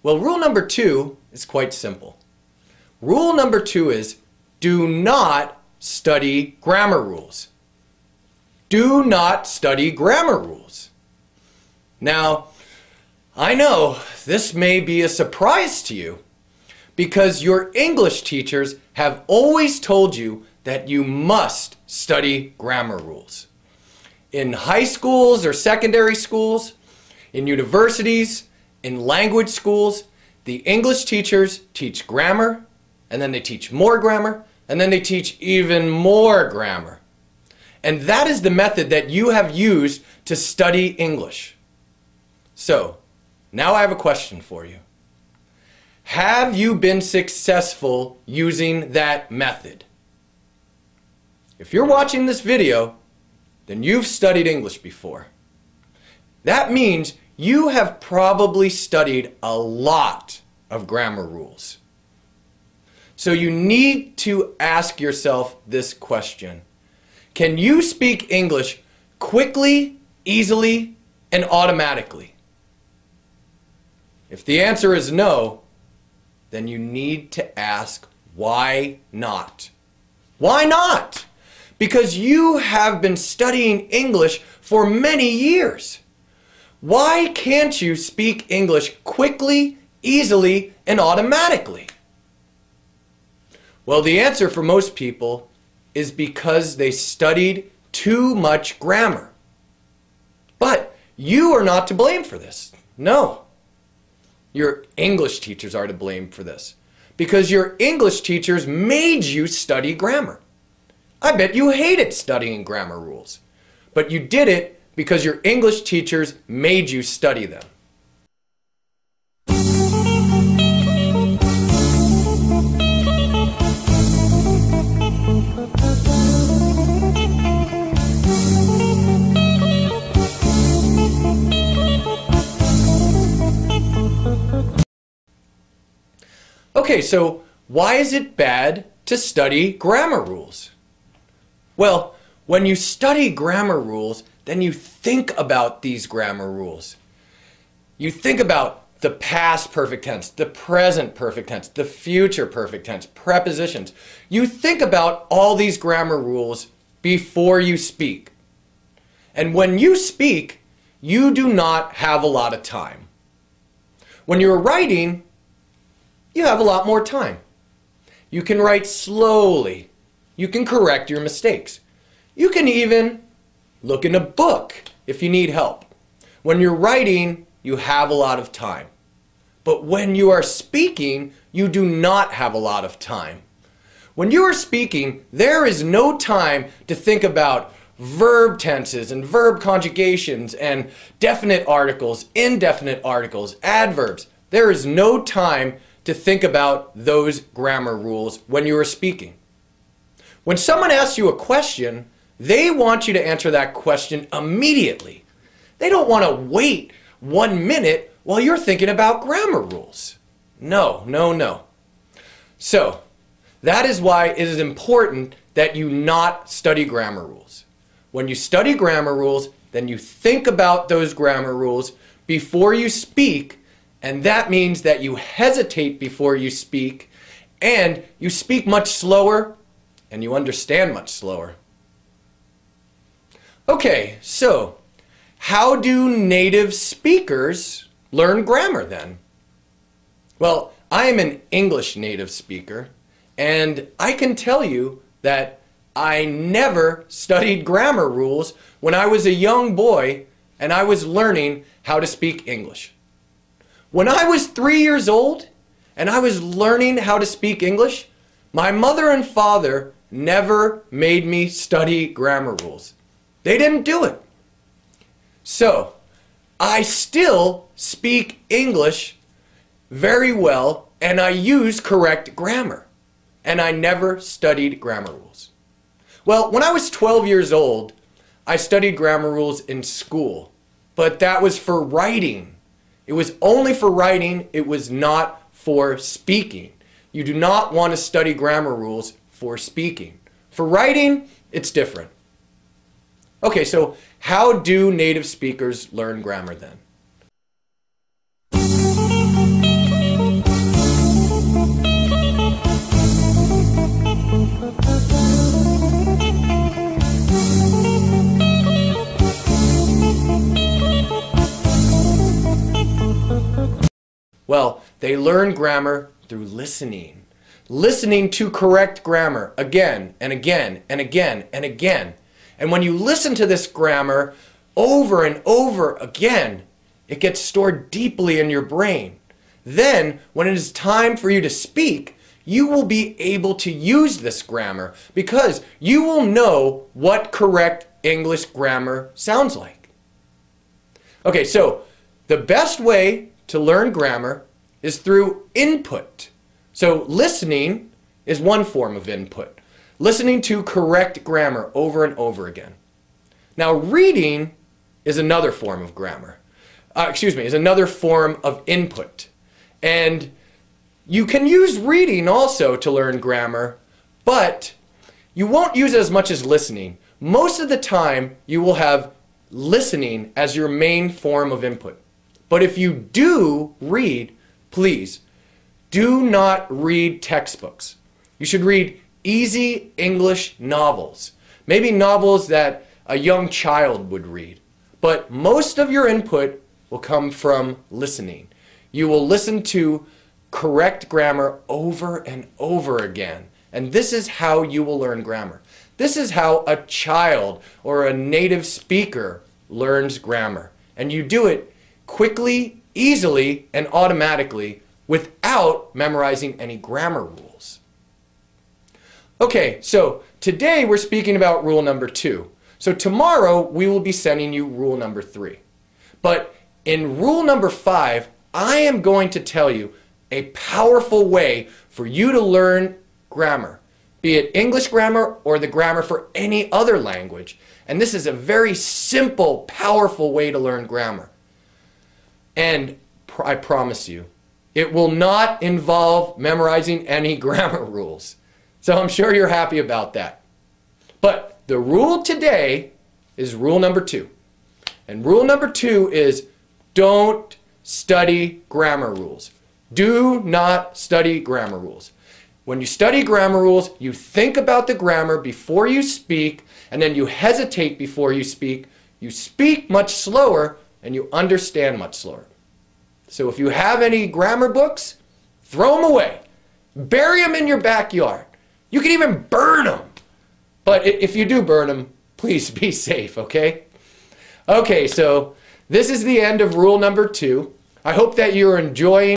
Well, rule number 2 is quite simple. Rule number 2 is do not study grammar rules. Do not study grammar rules. Now, I know this may be a surprise to you because your English teachers have always told you that you must study grammar rules. In high schools or secondary schools, in universities, in language schools, the English teachers teach grammar, and then they teach more grammar, and then they teach even more grammar. And that is the method that you have used to study English. So, now I have a question for you. Have you been successful using that method? If you're watching this video, then you've studied English before. That means you have probably studied a lot of grammar rules. So you need to ask yourself this question. Can you speak English quickly, easily, and automatically? If the answer is no, then you need to ask why not? Why not? Because you have been studying English for many years. Why can't you speak English quickly, easily, and automatically? Well, the answer for most people is because they studied too much grammar. But you are not to blame for this. No. Your English teachers are to blame for this because your English teachers made you study grammar. I bet you hated studying grammar rules, but you did it because your English teachers made you study them. Okay, so why is it bad to study grammar rules? Well, when you study grammar rules, then you think about these grammar rules. You think about the past perfect tense, the present perfect tense, the future perfect tense, prepositions. You think about all these grammar rules before you speak. And when you speak, you do not have a lot of time. When you're writing, you have a lot more time. You can write slowly. You can correct your mistakes. You can even look in a book if you need help. When you're writing, you have a lot of time. But when you are speaking, you do not have a lot of time. When you are speaking, there is no time to think about verb tenses and verb conjugations and definite articles, indefinite articles, adverbs. There is no time to think about those grammar rules when you are speaking. When someone asks you a question, they want you to answer that question immediately. They don't want to wait 1 minute while you're thinking about grammar rules. No, no, no. So, that is why it is important that you not study grammar rules. When you study grammar rules, then you think about those grammar rules before you speak, and that means that you hesitate before you speak, and you speak much slower, and you understand much slower. Okay, so how do native speakers learn grammar then? Well, I am an English native speaker, and I can tell you that I never studied grammar rules when I was a young boy and I was learning how to speak English. When I was 3 years old and I was learning how to speak English, my mother and father never made me study grammar rules. They didn't do it. So, I still speak English very well and I use correct grammar. And I never studied grammar rules. Well, when I was 12 years old, I studied grammar rules in school, but that was for writing. It was only for writing, it was not for speaking. You do not want to study grammar rules for speaking. For writing, it's different. Okay, so how do native speakers learn grammar then? Well, they learn grammar through listening. Listening to correct grammar again and again and again and again. And when you listen to this grammar over and over again, it gets stored deeply in your brain. Then, when it is time for you to speak, you will be able to use this grammar because you will know what correct English grammar sounds like. Okay, so the best way to learn grammar is through input. So listening is one form of input. Listening to correct grammar over and over again. Now reading is another form of grammar. Is another form of input. And you can use reading also to learn grammar, but you won't use it as much as listening. Most of the time, you will have listening as your main form of input. But if you do read, please, do not read textbooks. You should read easy English novels. Maybe novels that a young child would read. But most of your input will come from listening. You will listen to correct grammar over and over again. And this is how you will learn grammar. This is how a child or a native speaker learns grammar. And you do it quickly, easily, and automatically without memorizing any grammar rules. Okay, so today we're speaking about rule number 2. So tomorrow we will be sending you rule number 3. But in rule number 5, I am going to tell you a powerful way for you to learn grammar, be it English grammar or the grammar for any other language. And this is a very simple, powerful way to learn grammar. And I promise you, it will not involve memorizing any grammar rules. So I'm sure you're happy about that. But the rule today is rule number 2. And rule number 2 is don't study grammar rules. Do not study grammar rules. When you study grammar rules, you think about the grammar before you speak, and then you hesitate before you speak speak much slower, and you understand much slower. So if you have any grammar books, throw them away. Bury them in your backyard. You can even burn them. But if you do burn them, please be safe, okay? Okay, so this is the end of rule number 2. I hope that you're enjoying